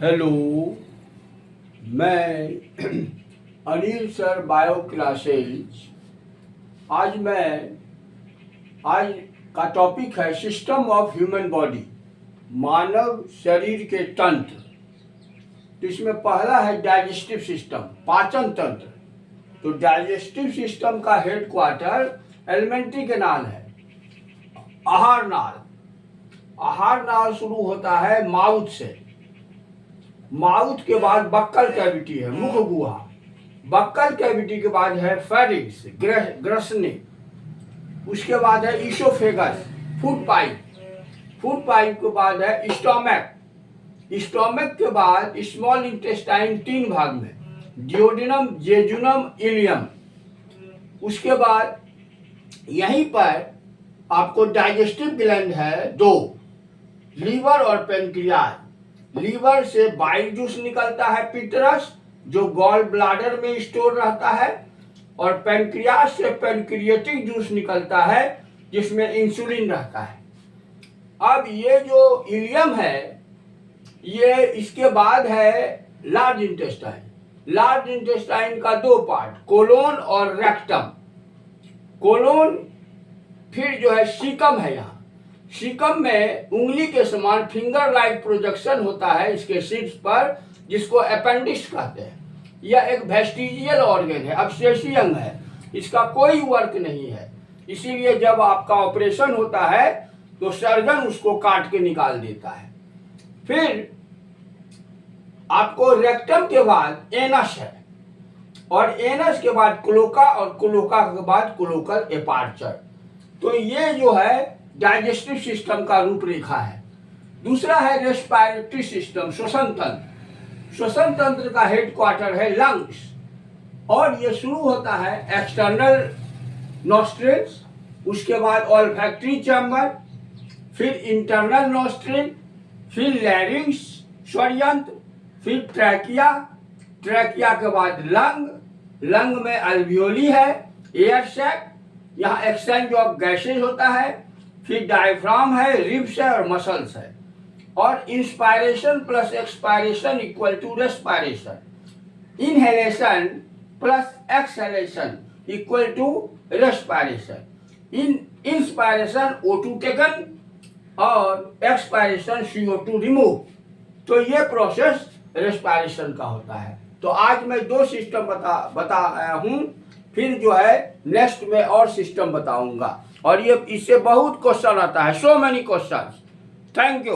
Hello, मैं Anil sir bio classes. आज का टॉपिक है सिस्टम ऑफ ह्यूमन बॉडी, मानव शरीर के तंत्र। तो इसमें पहला है डाइजेस्टिव सिस्टम, पाचन तंत्र। तो डाइजेस्टिव सिस्टम का हेडक्वार्टर एलिमेंट्री कैनाल है, आहार नाल। आहार नाल शुरू होता है माउथ से। माउथ के बाद बक्कल कैविटी है, मुख गुहा। बक्कल कैविटी के बाद है फेरिंक्स, ग्रसनी। उसके बाद है oesophagus, food pipe. Food pipe के बाद है स्टोमक। स्टोमक के बाद स्मॉल इंटेस्टाइन 3 भाग में, डियोडिनम, जेजुनम, इलियम। उसके बाद यहीं पर आपको डाइजेस्टिव ग्लैंड है 2, लीवर और पेनक्रियाज। लीवर से बाइल जूस निकलता है, पितरस, जो गॉल ब्लाडर में स्टोर रहता है। और पेनक्रियाज से पेनक्रिएटिक जूस निकलता है, जिसमें इंसुलिन रहता है। अब ये जो इलियम है, ये इसके बाद है लार्ज इंटेस्टाइन। लार्ज इंटेस्टाइन का 2 पार्ट, कोलोन और रेक्टम। कोलोन फिर जो है सीकम है। यहाँ सीकम में उंगली के समान फिंगर लाइक प्रोजेक्शन होता है इसके शीर्ष पर, जिसको अपेंडिक्स कहते हैं। यह एक वेस्टिजियल ऑर्गन है, अवशेषी अंग है। इसका कोई वर्क नहीं है, इसीलिए जब आपका ऑपरेशन होता है तो सर्जन उसको काट के निकाल देता है। फिर आपको रेक्टम के बाद एनस है, और एनस के बाद क्लोका, और क्लोका के बाद क्लोकल एपार्चर। तो ये जो है डाइजेस्टिव सिस्टम का रूपरेखा है। दूसरा है रेस्पिरेटरी सिस्टम, श्वसन तंत्र। श्वसन तंत्र का हेडक्वार्टर है लंग्स, और ये शुरू होता है एक्सटर्नल नॉस्ट्रिल्स, उसके बाद ऑल्फैक्टरी चैम्बर, फिर इंटरनल नॉस्ट्रिल, फिर लैरिंग्स स्वरयंत्र, फिर ट्रैकिया। ट्रैकिया के बाद लंग, लंग में अल्वियोली है, एयर सैक, यहाँ एक्सचेंज ऑफ गैसेज होता है। फिर डायफ्राम है, रिब्स है और मसल्स है। और inspiration plus expiration equal to respiration. Inhalation plus exhalation equal to respiration. Inspiration O2 taken और एक्सपायरेशन CO2 रिमूव। तो ये प्रोसेस रेस्पायरेशन का होता है। तो आज मैं 2 सिस्टम बताया हूँ, फिर जो है नेक्स्ट में और सिस्टम बताऊंगा। और ये इससे बहुत क्वेश्चन आता है, so many question. Thank you.